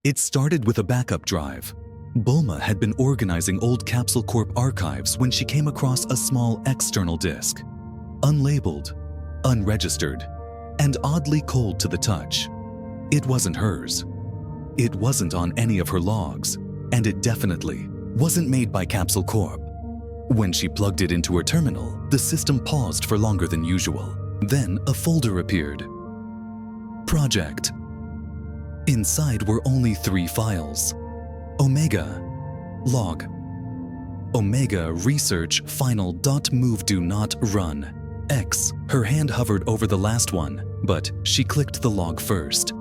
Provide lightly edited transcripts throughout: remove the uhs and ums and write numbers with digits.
It started with a backup drive. Bulma had been organizing old Capsule Corp archives when she came across a small external disk. Unlabeled, unregistered, and oddly cold to the touch. It wasn't hers. It wasn't on any of her logs, and it definitely wasn't made by Capsule Corp. When she plugged it into her terminal, the system paused for longer than usual. Then a folder appeared. Project. Inside were only 3 files. Omega. Log. Omega research final dot move do not run. X. Her hand hovered over the last one, but she clicked the log first.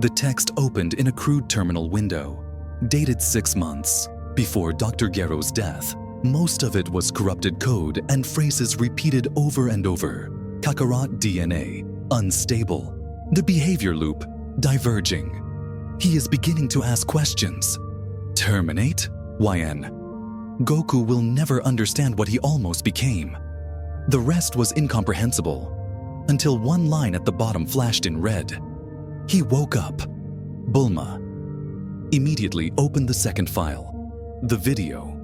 The text opened in a crude terminal window. Dated 6 months before Dr. Gero's death. Most of it was corrupted code and phrases repeated over and over. Kakarot DNA, unstable. The behavior loop, diverging. He is beginning to ask questions. Terminate? YN. Goku will never understand what he almost became. The rest was incomprehensible, until one line at the bottom flashed in red. He woke up. Bulma immediately opened the second file, the video.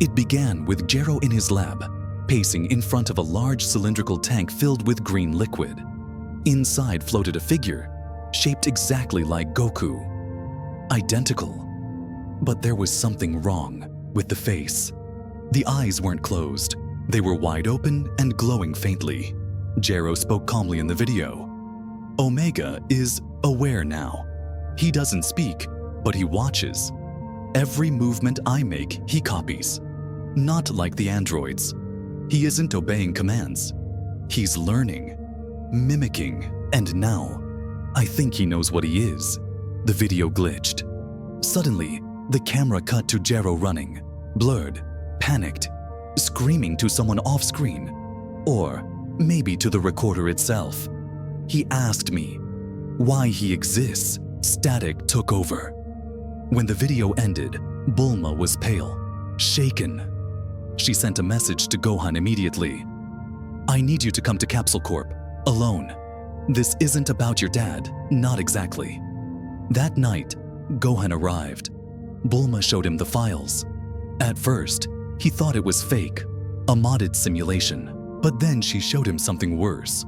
It began with Gero in his lab, pacing in front of a large cylindrical tank filled with green liquid. Inside floated a figure, shaped exactly like Goku. Identical. But there was something wrong with the face. The eyes weren't closed. They were wide open and glowing faintly. Gero spoke calmly in the video. Omega is aware now. He doesn't speak, but he watches. Every movement I make, he copies. Not like the androids. He isn't obeying commands. He's learning, mimicking, and now, I think he knows what he is. The video glitched. Suddenly, the camera cut to Gero running, blurred, panicked, screaming to someone off-screen, or maybe to the recorder itself. He asked me why he exists. Static took over. When the video ended, Bulma was pale, shaken. She sent a message to Gohan immediately. I need you to come to Capsule Corp, alone. This isn't about your dad, not exactly. That night, Gohan arrived. Bulma showed him the files. At first, he thought it was fake, a modded simulation. But then she showed him something worse.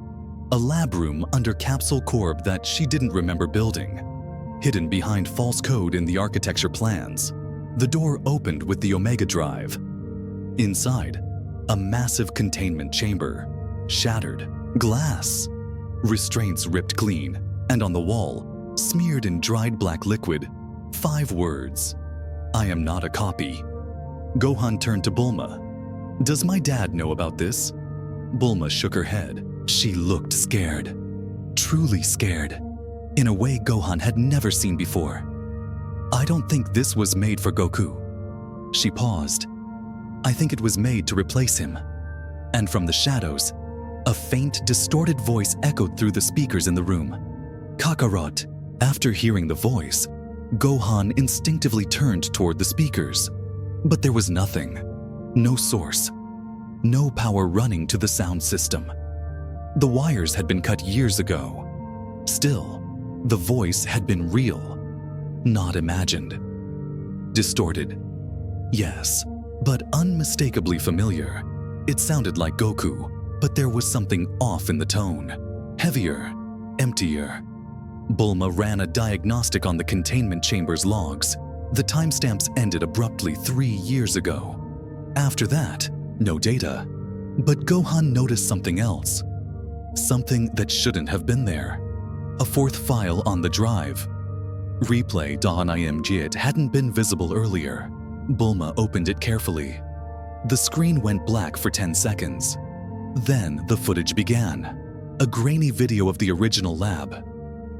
A lab room under Capsule Corp that she didn't remember building. Hidden behind false code in the architecture plans. The door opened with the Omega drive. Inside, a massive containment chamber. Shattered. Glass. Restraints ripped clean. And on the wall, smeared in dried black liquid, 5 words. I am not a copy. Gohan turned to Bulma. Does my dad know about this? Bulma shook her head. She looked scared. Truly scared. In a way Gohan had never seen before. I don't think this was made for Goku. She paused. I think it was made to replace him. And from the shadows, a faint, distorted voice echoed through the speakers in the room. Kakarot. After hearing the voice, Gohan instinctively turned toward the speakers. But there was nothing. No source. No power running to the sound system. The wires had been cut years ago. Still, the voice had been real, not imagined. Distorted. Yes, but unmistakably familiar. It sounded like Goku, but there was something off in the tone. Heavier, emptier. Bulma ran a diagnostic on the containment chamber's logs. The timestamps ended abruptly 3 years ago. After that, no data. But Gohan noticed something else. Something that shouldn't have been there. A 4th file on the drive. Replay.imgit hadn't been visible earlier. Bulma opened it carefully. The screen went black for 10 seconds. Then the footage began. A grainy video of the original lab.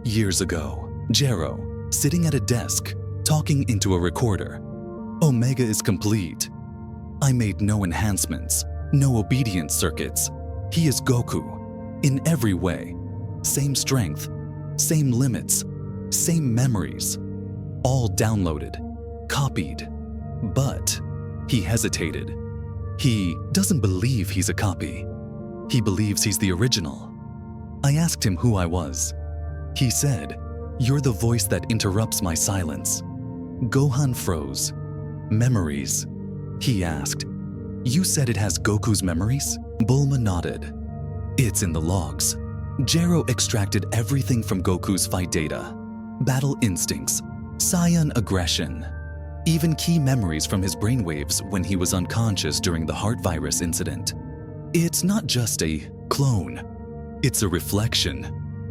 Years ago, Gero, sitting at a desk, talking into a recorder. Omega is complete. I made no enhancements, no obedience circuits. He is Goku, in every way. Same strength, same limits, same memories. All downloaded, copied. But he hesitated. He doesn't believe he's a copy. He believes he's the original. I asked him who I was. He said, You're the voice that interrupts my silence." Gohan froze. "Memories?" he asked. "You said it has Goku's memories?" Bulma nodded. "It's in the logs. Gero extracted everything from Goku's fight data. Battle instincts, Saiyan aggression, even key memories from his brainwaves when he was unconscious during the heart virus incident. It's not just a clone, it's a reflection."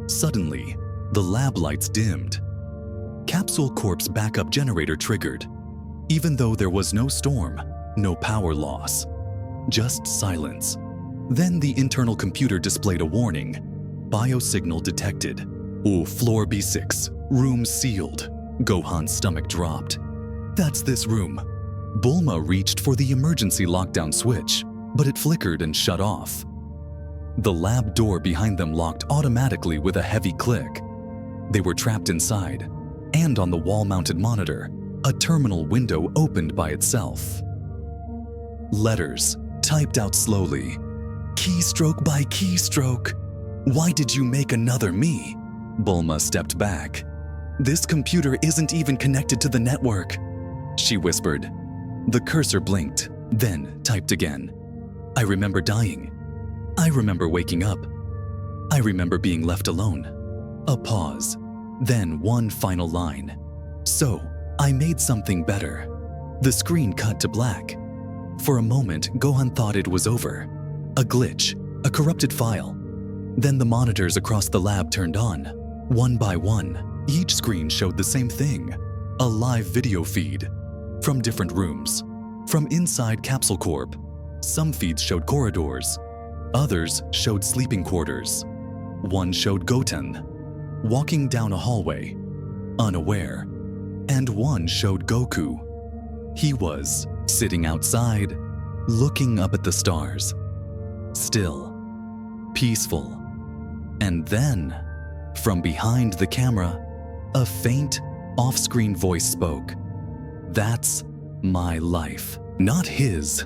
Suddenly, the lab lights dimmed. Capsule Corp's backup generator triggered, even though there was no storm, no power loss, just silence. Then the internal computer displayed a warning. Biosignal detected. "Oh, floor B6, room sealed." Gohan's stomach dropped. "That's this room." Bulma reached for the emergency lockdown switch, but it flickered and shut off. The lab door behind them locked automatically with a heavy click. They were trapped inside, and on the wall-mounted monitor, a terminal window opened by itself. Letters, typed out slowly. "Keystroke by keystroke. Why did you make another me?" Bulma stepped back. "This computer isn't even connected to the network," she whispered. The cursor blinked, then typed again. "I remember dying. I remember waking up. I remember being left alone." A pause, then one final line. "So, I made something better." The screen cut to black. For a moment, Gohan thought it was over. A glitch, a corrupted file. Then the monitors across the lab turned on. One by one, each screen showed the same thing. A live video feed. From different rooms. From inside Capsule Corp. Some feeds showed corridors. Others showed sleeping quarters. One showed Goten, walking down a hallway, unaware. And one showed Goku. He was sitting outside, looking up at the stars. Still, peaceful. And then, from behind the camera, a faint, off-screen voice spoke. "That's my life, not his."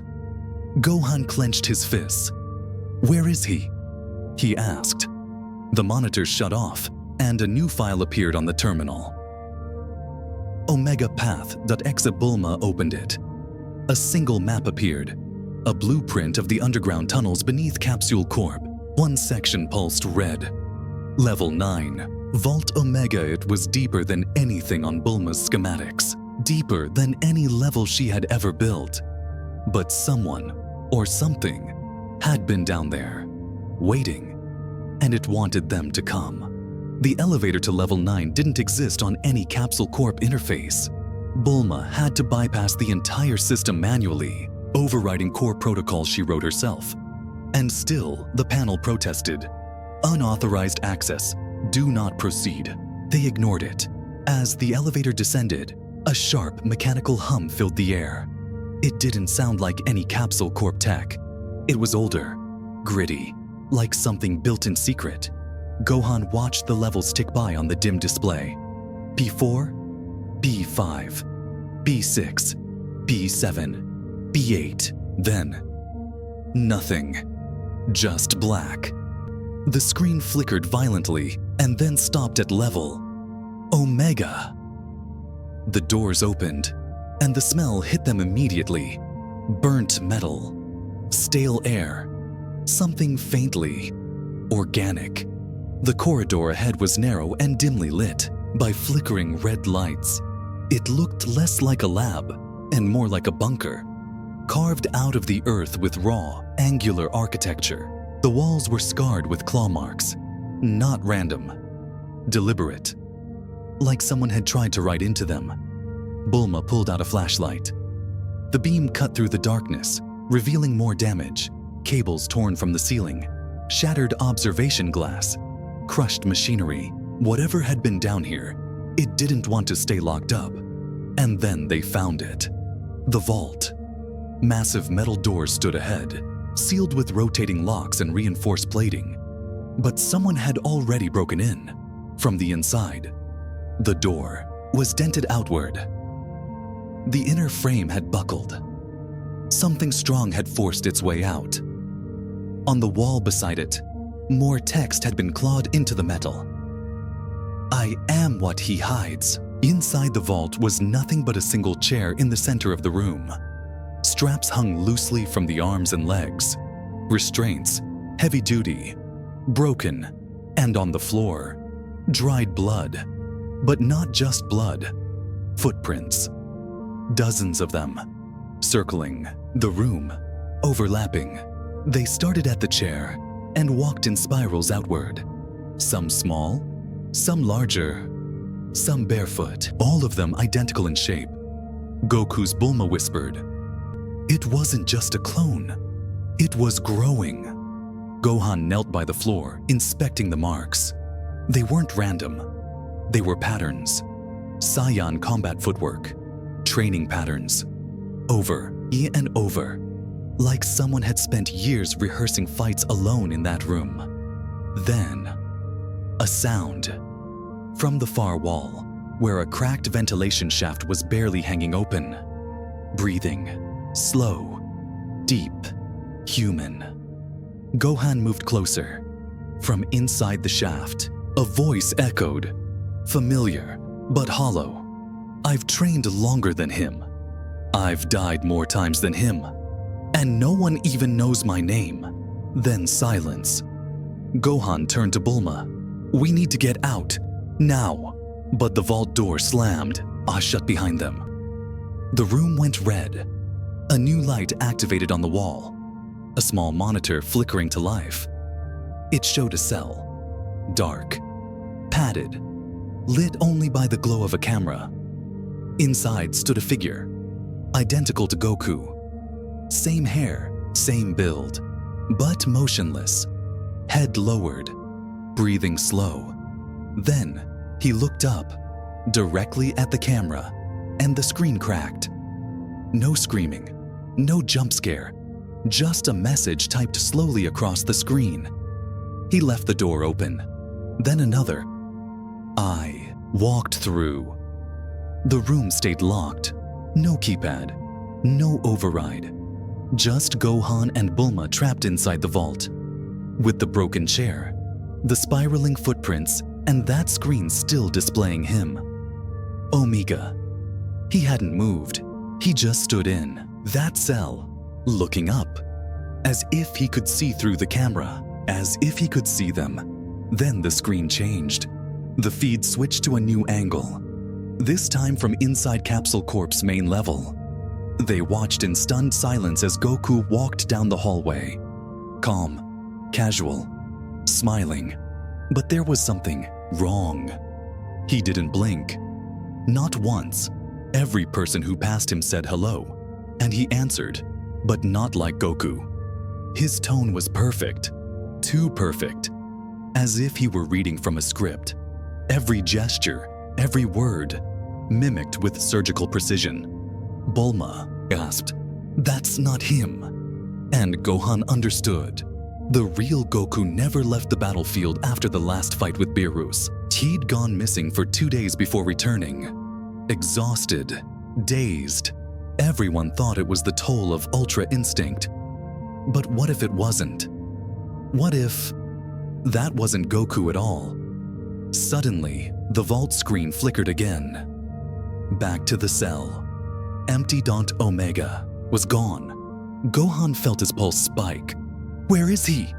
Gohan clenched his fists. "Where is he?" he asked. The monitor shut off, and a new file appeared on the terminal. omega.exe. Bulma opened it. A single map appeared, a blueprint of the underground tunnels beneath Capsule Corp. One section pulsed red. Level 9. Vault Omega. It was deeper than anything on Bulma's schematics, deeper than any level she had ever built. But someone, or something, had been down there, waiting, and it wanted them to come. The elevator to level 9 didn't exist on any Capsule Corp interface. Bulma had to bypass the entire system manually, overriding core protocols she wrote herself. And still, the panel protested. "Unauthorized access. Do not proceed." They ignored it. As the elevator descended, a sharp mechanical hum filled the air. It didn't sound like any Capsule Corp tech. It was older, gritty, like something built in secret. Gohan watched the levels tick by on the dim display. B4, B5, B6, B7, B8, then nothing. Just black. The screen flickered violently and then stopped at level Omega. The doors opened, and the smell hit them immediately. Burnt metal, stale air, something faintly organic. The corridor ahead was narrow and dimly lit by flickering red lights. It looked less like a lab and more like a bunker, carved out of the earth with raw, angular architecture. The walls were scarred with claw marks, not random, deliberate, like someone had tried to write into them. Bulma pulled out a flashlight. The beam cut through the darkness, revealing more damage. Cables torn from the ceiling, shattered observation glass, crushed machinery. Whatever had been down here, it didn't want to stay locked up. And then they found it. The vault. Massive metal doors stood ahead, sealed with rotating locks and reinforced plating. But someone had already broken in, from the inside. The door was dented outward. The inner frame had buckled. Something strong had forced its way out. On the wall beside it, more text had been clawed into the metal. I am what he hides. Inside the vault was nothing but a single chair in the center of the room. Straps hung loosely from the arms and legs. Restraints, heavy duty, broken, and on the floor, dried blood. But not just blood. Footprints. Dozens of them. Circling the room, overlapping. They started at the chair and walked in spirals outward. Some small, some larger, some barefoot, all of them identical in shape. Goku's Bulma whispered. It wasn't just a clone. It was growing. Gohan knelt by the floor, inspecting the marks. They weren't random. They were patterns. Saiyan combat footwork. Training patterns. Over and over. Like someone had spent years rehearsing fights alone in that room. Then, a sound. From the far wall, where a cracked ventilation shaft was barely hanging open. Breathing. Slow. Deep. Human. Gohan moved closer. From inside the shaft, a voice echoed. Familiar, but hollow. I've trained longer than him. I've died more times than him. And no one even knows my name. Then silence. Gohan turned to Bulma. We need to get out. Now. But the vault door slammed, shut behind them. The room went red. A new light activated on the wall. A small monitor flickering to life. It showed a cell. Dark. Padded. Lit only by the glow of a camera. Inside stood a figure. Identical to Goku. Same hair, same build. But motionless. Head lowered. Breathing slow. Then, he looked up. Directly at the camera. And the screen cracked. No screaming. No jump scare. Just a message typed slowly across the screen. He left the door open. Then another. I walked through. The room stayed locked. No keypad. No override. Just Gohan and Bulma trapped inside the vault. With the broken chair, the spiraling footprints, and that screen still displaying him. Omega. He hadn't moved. He just stood in that cell, looking up, as if he could see through the camera, as if he could see them. Then the screen changed. The feed switched to a new angle, this time from inside Capsule Corp's main level. They watched in stunned silence as Goku walked down the hallway. Calm, casual, smiling. But there was something wrong. He didn't blink. Not once. Every person who passed him said hello, and he answered, but not like Goku. His tone was perfect, too perfect, as if he were reading from a script. Every gesture, every word, mimicked with surgical precision. Bulma gasped, "That's not him." And Gohan understood. The real Goku never left the battlefield after the last fight with Beerus. He'd gone missing for 2 days before returning. Exhausted, dazed. Everyone thought it was the toll of Ultra Instinct. But what if it wasn't? What if that wasn't Goku at all? Suddenly, the vault screen flickered again. Back to the cell. Empty Omega was gone. Gohan felt his pulse spike. Where is he?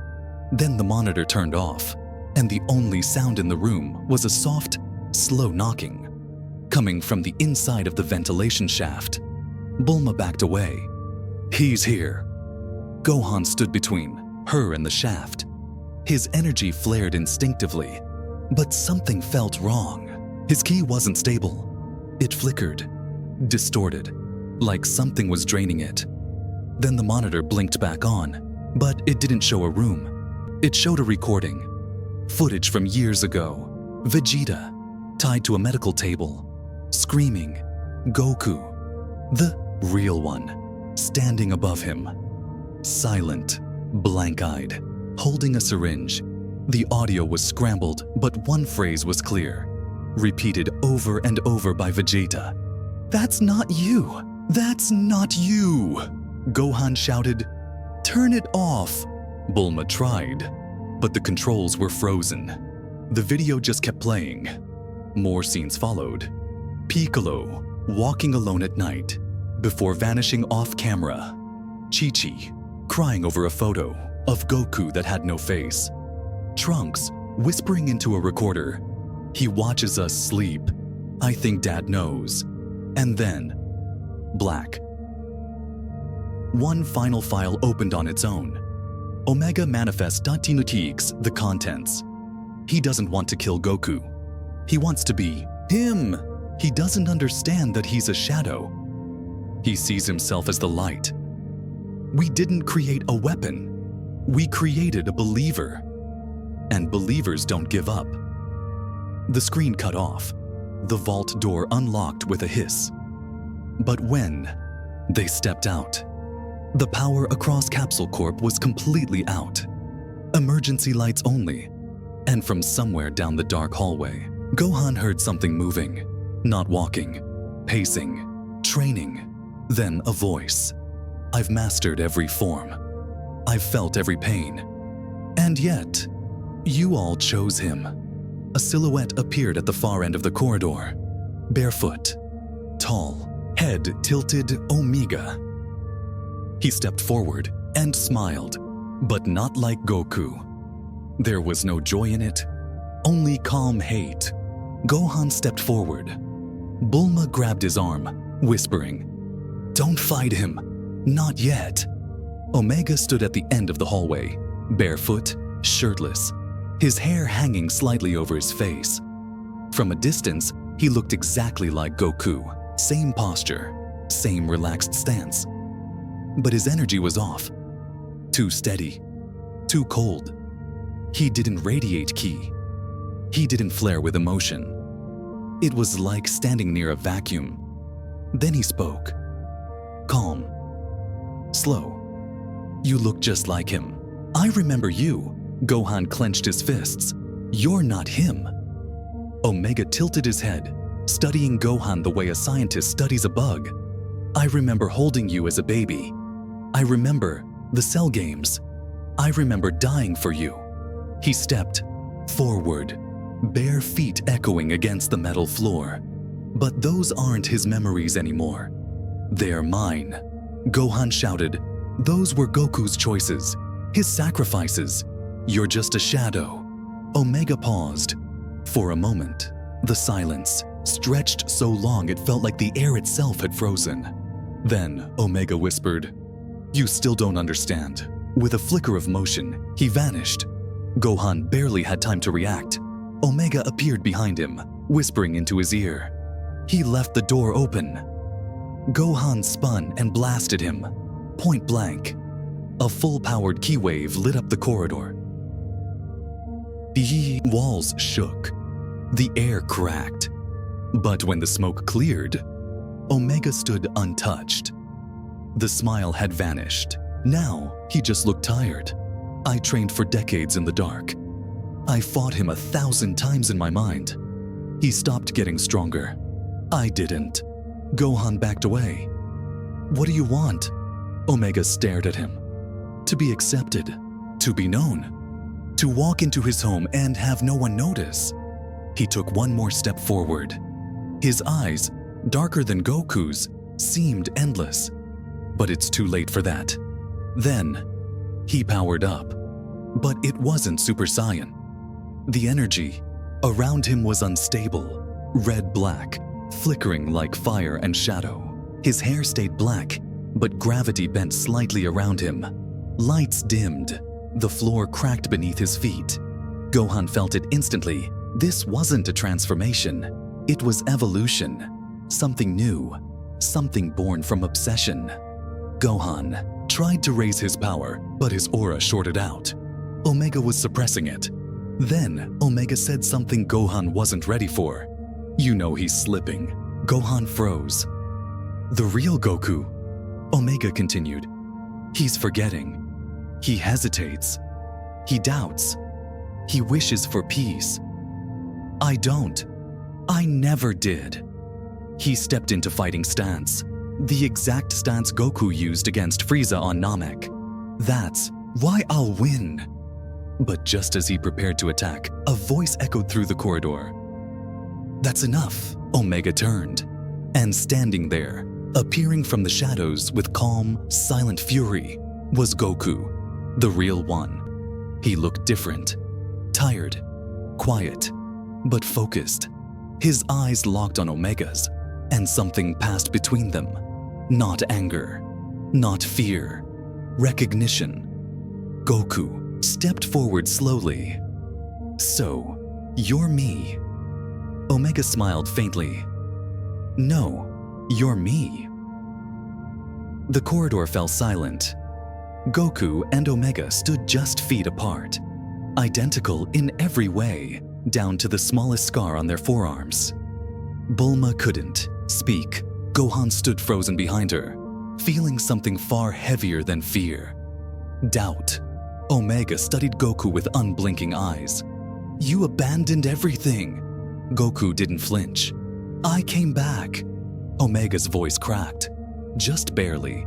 Then the monitor turned off, and the only sound in the room was a soft, slow knocking, coming from the inside of the ventilation shaft. Bulma backed away. He's here. Gohan stood between her and the shaft. His energy flared instinctively, but something felt wrong. His ki wasn't stable. It flickered, distorted, like something was draining it. Then the monitor blinked back on, but it didn't show a room. It showed a recording. Footage from years ago. Vegeta, tied to a medical table, screaming. Goku, the real one, standing above him. Silent, blank-eyed, holding a syringe. The audio was scrambled, but one phrase was clear, repeated over and over by Vegeta. "That's not you! That's not you!" Gohan shouted, "Turn it off!" Bulma tried, but the controls were frozen. The video just kept playing. More scenes followed. Piccolo, walking alone at night, before vanishing off camera. Chi-Chi, crying over a photo of Goku that had no face. Trunks, whispering into a recorder, "He watches us sleep. I think Dad knows." And then, black. One final file opened on its own. Omega manifest.exe the contents. He doesn't want to kill Goku. He wants to be him. He doesn't understand that he's a shadow. He sees himself as the light. We didn't create a weapon. We created a believer. And believers don't give up. The screen cut off. The vault door unlocked with a hiss. But when they stepped out, the power across Capsule Corp was completely out. Emergency lights only. And from somewhere down the dark hallway, Gohan heard something moving, not walking, pacing, training. Then a voice. "I've mastered every form. I've felt every pain. And yet, you all chose him." A silhouette appeared at the far end of the corridor. Barefoot, tall, head tilted omega. He stepped forward and smiled, but not like Goku. There was no joy in it, only calm hate. Gohan stepped forward. Bulma grabbed his arm, whispering, "Don't fight him, not yet." Omega stood at the end of the hallway, barefoot, shirtless, his hair hanging slightly over his face. From a distance, he looked exactly like Goku, same posture, same relaxed stance. But his energy was off. Too steady, too cold. He didn't radiate ki. He didn't flare with emotion. It was like standing near a vacuum. Then he spoke. Calm. Slow. "You look just like him. I remember you." Gohan clenched his fists. "You're not him." Omega tilted his head, studying Gohan the way a scientist studies a bug. "I remember holding you as a baby. I remember the cell games. I remember dying for you." He stepped forward, bare feet echoing against the metal floor. But those aren't his memories anymore. They're mine. Gohan shouted. Those were Goku's choices, his sacrifices. "You're just a shadow." Omega paused. For a moment, the silence stretched so long it felt like the air itself had frozen. Then Omega whispered, "You still don't understand." With a flicker of motion, he vanished. Gohan barely had time to react. Omega appeared behind him, whispering into his ear. He left the door open. Gohan spun and blasted him, point blank. A full-powered ki wave lit up the corridor. The walls shook. The air cracked. But when the smoke cleared, Omega stood untouched. The smile had vanished. Now he just looked tired. I trained for decades in the dark. I fought him 1,000 times in my mind. He stopped getting stronger. I didn't. Gohan backed away. "What do you want?" Omega stared at him. To be accepted, to be known, to walk into his home and have no one notice. He took one more step forward. His eyes, darker than Goku's, seemed endless. But it's too late for that. Then, he powered up. But it wasn't Super Saiyan. The energy around him was unstable, red-black, flickering like fire and shadow. His hair stayed black, but gravity bent slightly around him. Lights dimmed. The floor cracked beneath his feet. Gohan felt it instantly. This wasn't a transformation. It was evolution. Something new. Something born from obsession. Gohan tried to raise his power, but his aura shorted out. Omega was suppressing it. Then, Omega said something Gohan wasn't ready for. "You know he's slipping." Gohan froze. "The real Goku," Omega continued. "He's forgetting. He hesitates. He doubts. He wishes for peace. I don't. I never did." He stepped into fighting stance. The exact stance Goku used against Frieza on Namek. "That's why I'll win." But just as he prepared to attack, a voice echoed through the corridor. That's enough, Omega turned. And standing there, appearing from the shadows with calm, silent fury, was Goku, the real one. He looked different, tired, quiet, but focused. His eyes locked on Omega's, and something passed between them. Not anger, not fear, recognition. Goku stepped forward slowly. So, you're me. Omega smiled faintly. No, you're me. The corridor fell silent. Goku and Omega stood just feet apart, identical in every way, down to the smallest scar on their forearms. Bulma couldn't speak. Gohan stood frozen behind her, feeling something far heavier than fear. Doubt. Omega studied Goku with unblinking eyes. You abandoned everything. Goku didn't flinch. I came back. Omega's voice cracked. Just barely.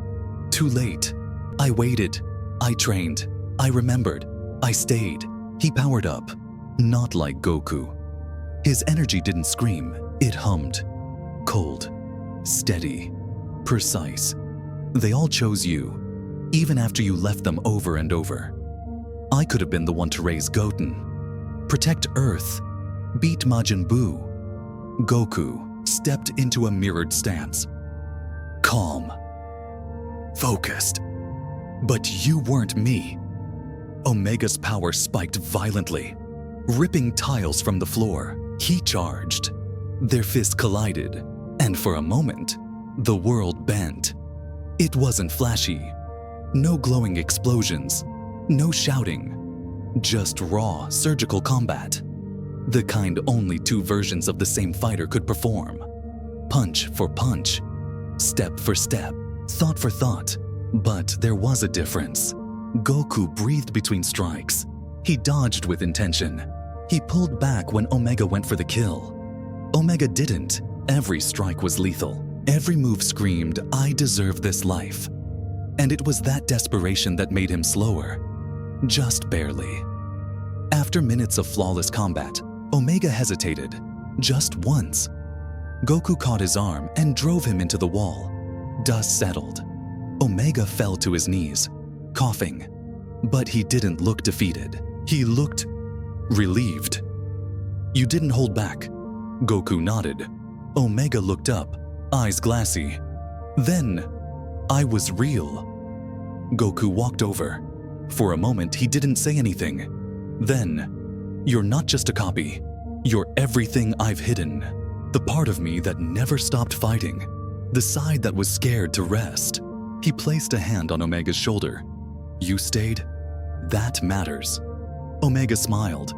Too late. I waited. I trained. I remembered. I stayed. He powered up. Not like Goku. His energy didn't scream. It hummed. Cold. Steady. Precise. They all chose you, even after you left them over and over. I could have been the one to raise Goten, protect Earth, beat Majin Buu. Goku stepped into a mirrored stance. Calm. Focused. But you weren't me. Omega's power spiked violently, ripping tiles from the floor. He charged. Their fists collided, and for a moment, the world bent. It wasn't flashy. No glowing explosions, no shouting, just raw surgical combat. The kind only two versions of the same fighter could perform. Punch for punch, step for step, thought for thought. But there was a difference. Goku breathed between strikes. He dodged with intention. He pulled back when Omega went for the kill. Omega didn't. Every strike was lethal. Every move screamed, I deserve this life. And it was that desperation that made him slower. Just barely. After minutes of flawless combat, Omega hesitated. Just once. Goku caught his arm and drove him into the wall. Dust settled. Omega fell to his knees, coughing. But he didn't look defeated. He looked relieved. You didn't hold back. Goku nodded. Omega looked up, eyes glassy. Then, I was real. Goku walked over. For a moment, he didn't say anything. Then, you're not just a copy. You're everything I've hidden. The part of me that never stopped fighting. The side that was scared to rest. He placed a hand on Omega's shoulder. You stayed? That matters. Omega smiled.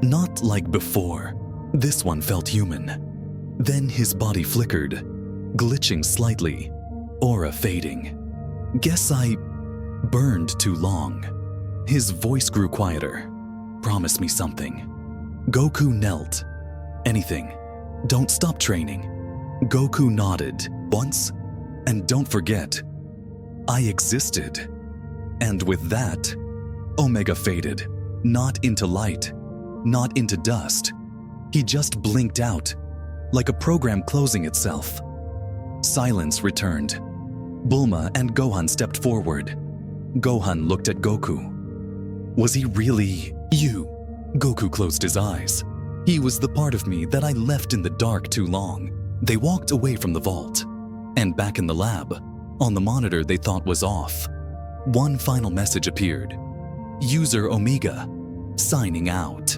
Not like before. This one felt human. Then his body flickered, glitching slightly, aura fading. Guess I burned too long. His voice grew quieter. Promise me something. Goku knelt. Anything. Don't stop training. Goku nodded once, and don't forget, I existed. And with that, Omega faded, not into light, not into dust. He just blinked out, like a program closing itself. Silence returned. Bulma and Gohan stepped forward. Gohan looked at Goku. Was he really you? Goku closed his eyes. He was the part of me that I left in the dark too long. They walked away from the vault. And back in the lab, on the monitor they thought was off, one final message appeared. User Omega, signing out.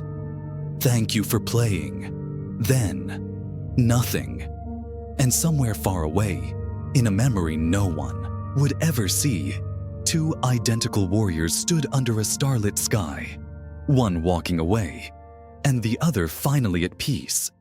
Thank you for playing. Then, nothing. And somewhere far away, in a memory no one would ever see, two identical warriors stood under a starlit sky, one walking away, and the other finally at peace.